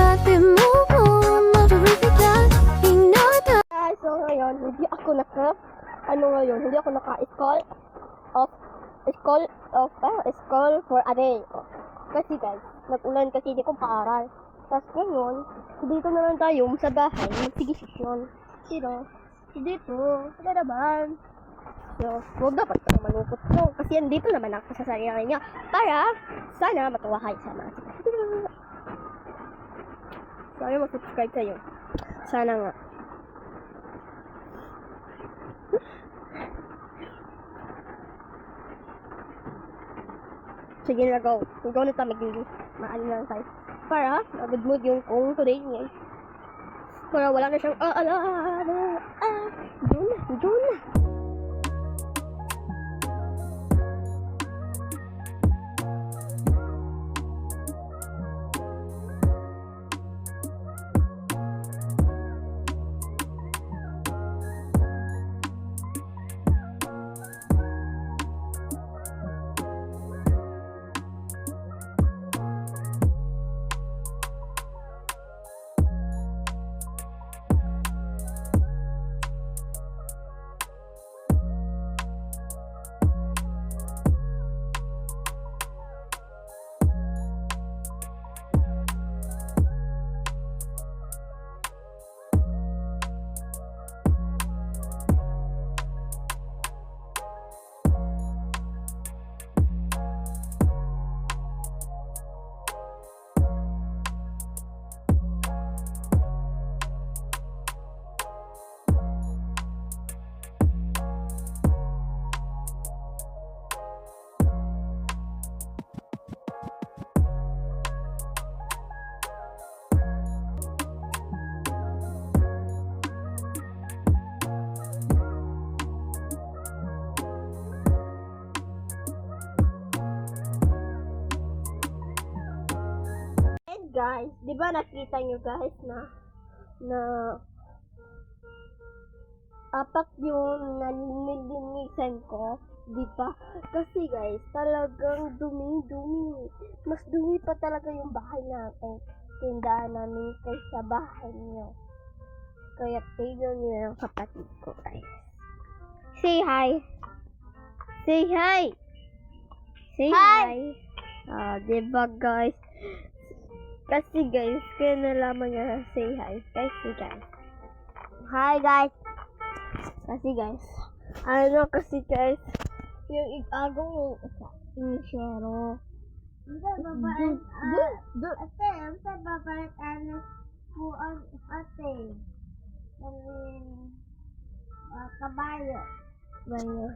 나한테 무거운 너를 위한 ignored. So ngayon, hindi ako naka-school for a day. Kasi guys, nag-ulan kasi hindi ko paaral. Tapos ngayon, dito na lang tayo sa bahay, magsigisisyon. Sino? Dito, sila naman. So, huwag dapat ka naman malungkot ko. Kasi andito naman ako sa sarili niya. Para, sana matuwa kayo sa mga sana mag-subscribe kayo. Sana nga. Sige na, go. Go na tayo magiging. Maano na lang tayo. Para, good mood yung kung today niya. Para wala na siyang Doon na. Guys, di ba nakita nyo guys na apat yung nilinisan ko, di ba? Kasi guys, talagang dumi-dumi. Mas dumi pa talaga yung bahay natin, tindahan namin kaysa bahay nyo. Kaya tignan nyo yung kapatid ko guys. Say hi! Say hi! Say hi! Di ba guys? Kasi guys, kaya nalaman niya say hi. Kasi guys. Hi guys. Kasi guys. Kasi guys. Yung igagong inisyero. Sa babae, po ang ate. Kabayo. Bayo.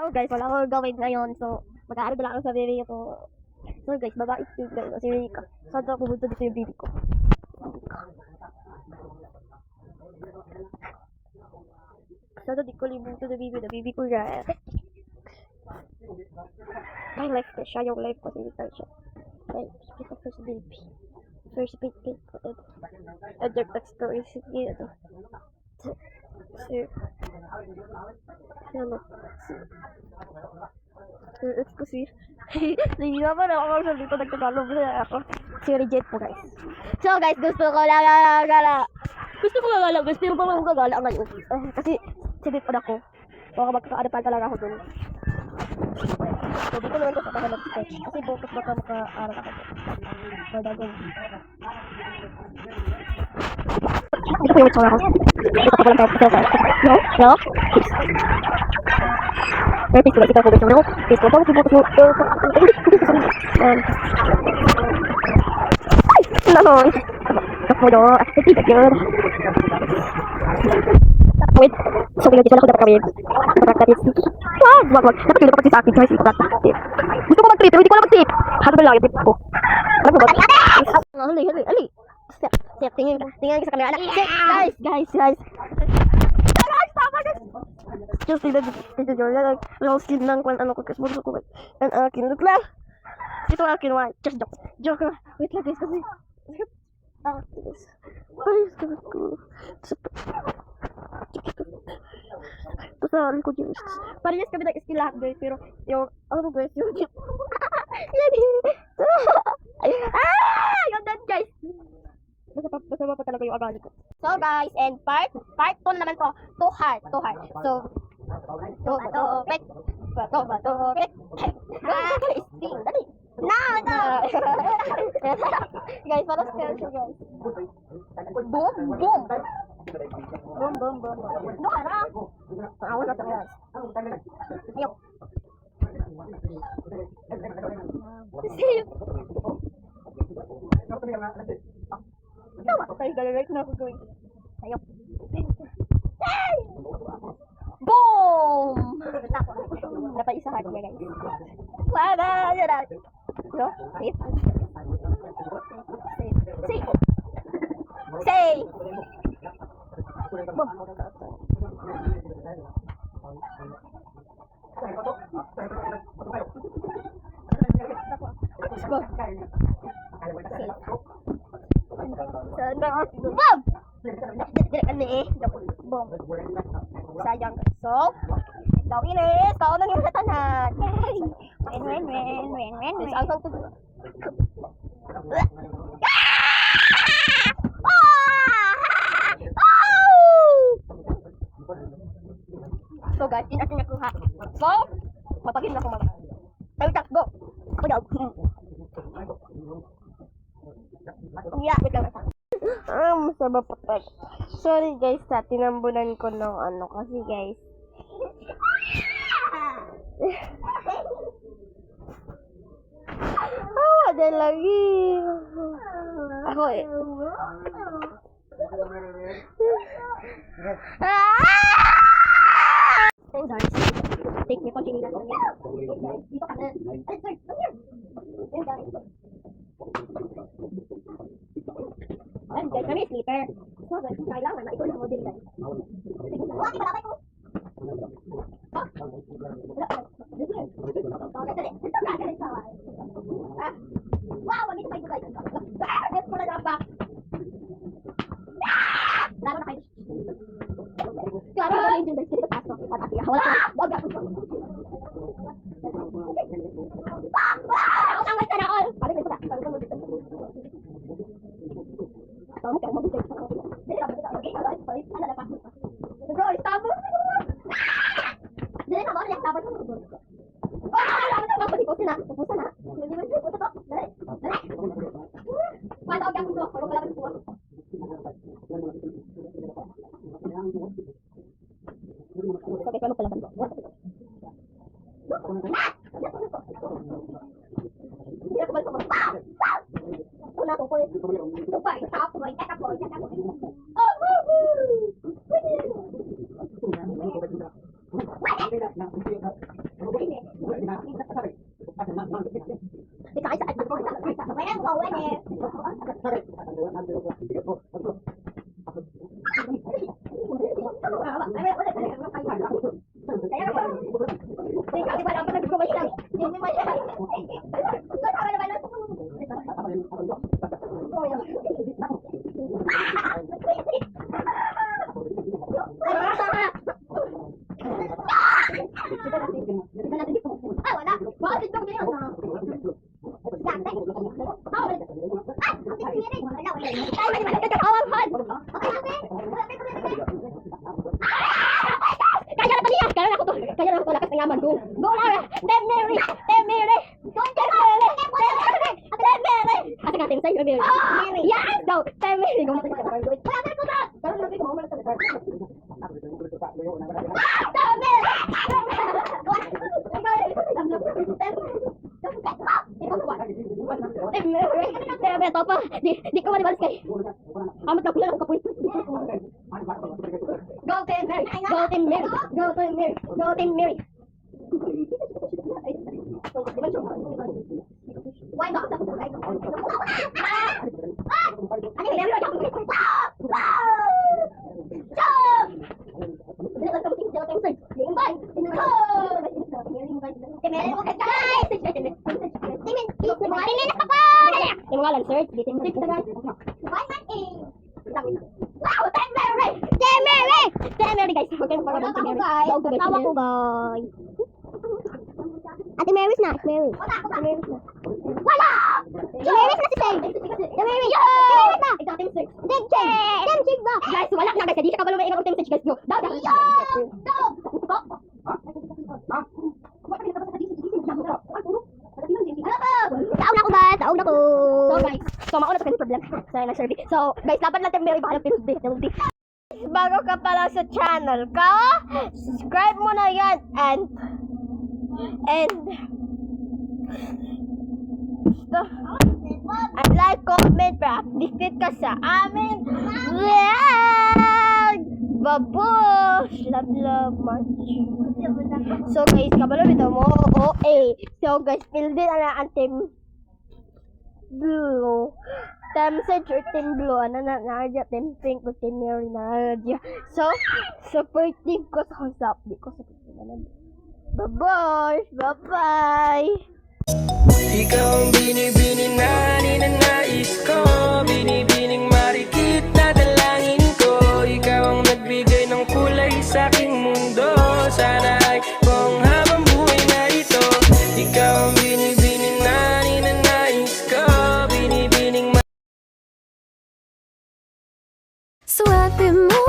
So guys, wala ko gawin ngayon. So, mag-aaral na lang ako sa baby ko. So guys, babae yung guys. Si Rika. Saan na pumunta dito yung baby ko? Saan di ko libong to the baby ko yan. My life ko siya, yung life ko si Rika siya. Okay, speak of first baby. First baby ko. And their text story is here. Hello. Excuse me. Hindi naman ako dito nagtagalog na ako. Si Reject po guys. So guys, gusto ko gala. Gusto ko pa magagala ngayon. Kasi sigit pa ako. Baka magkakaadapan talaga ako dun. So dito naman ko sa kahalag sketch. Kasi bukas baka maka-aral ako dun. So dagon. ko yung itsura ko. Ito pa lang tayo. No? No? Pero peace ko guys. Ito po guys. No? Peace ko. Bakit po ay! Nahoy! Nakulo. Hindi ka yun. Wait. So, kaya dito na ako dapat kawin. Dapat wag. Napatulog ako sa akin. Guys, gusto ko mag-trip, pero hindi ko alam mag-trip. Ano ba lang yung trip ko? Ano ba? Ali. Step, tingin sa camera. Guys. Just see the video. Low skin ng kung ano ko kasi bulso ko. Ang akin look lang. Ito akin why? Just joke. Wait lang guys kasi. Guys, ko. Tapos sa likod yung parehas kami nag-skill lahat guys, pero yung ano guys, yung yan yung done guys. Masama pa talaga yung agali ko. So guys, and part 2 na naman to. Too hard. So pet. Dali. No. Guys, para scare siya guys. Boom. No, harap. Awan na tayo guys. Ayok. Tawa ko tayo gagawin na ako gawin. Ayok. Boom! Napaisahan niya guys. Wala! Yan na. No? Safe! Boom! Let's go! Boom! Boom! Sayang. So, gawin eh! Kaon lang yung satanan! Yay! Wen! Ang tawag to. So guys, in ating nakuha. So, mapagin na ko mga. Tayo takbo. Ako daw. Yeah, wait lang. Masama pa. Sorry guys, tinambunan ko ng ano kasi guys. Ada lagi. Ako eh. Oh guys, take me continue na. Dito ka na. And guys, kami sleeper. So guys, kailangan na ikaw na model guys. Wala ko. Wow, wag ito kayo guys. Let's put it up back. Laro na kayo. Klaro na kayo dyan guys. Dito taas to. Wala ka. Wag ako. Ang angat ka na all. Pari dito ka. Tawag ka mo dito. Dito ka. Ano na pa? Bro, stabo. Dito na mo. Stabo. Yes, go. 10 minutes. Pero to pa, di ko manibalas kay. Amat na pila ng kapoy. Go Team Mary! Go Team Mary! Go Team Mary! Go Team Mary! Why not? Ano yung meron? Search, di team search na wow, Team Mary! Team Mary! Team Mary guys, huwag kayong magpagabang Team Mary. Tawa ko guys. Ate Mary's na, Ate Mary. Ate Mary's na. Wala! Si Mary's na si Say. Si Mary. Si Mary's na. Ikaw team search. Team check. Team check ba? Guys, wala na guys. Hindi siya kabalo may ikaw team search guys. Go. Daw. Taog na ko guys. Taog na ko. So guys, mauna to problem. Sorry na Sherby. So guys, laban lang Team Mary baka penalty. Bago ka pa lang sa channel ko, subscribe mo na yan and like, comment, pa-update ka sa amin vlog! Babush! Love much. So guys, kabalo bitaw mo. So guys, fill din na ang team blue. Team search or team blue. Ano na team pink o team Mary na nadya. So, super team ko sa husap. Di ko sa bye-bye! Bye-bye! Ikaw ang binibining na ninanais ko, binibining marikit na dalangin ko. Ikaw ang nagbigay ng kulay sa aking mundo. Sana ay buong habang buhay na ito. Ikaw ang binibining na ninanais ko, binibining Swerte mo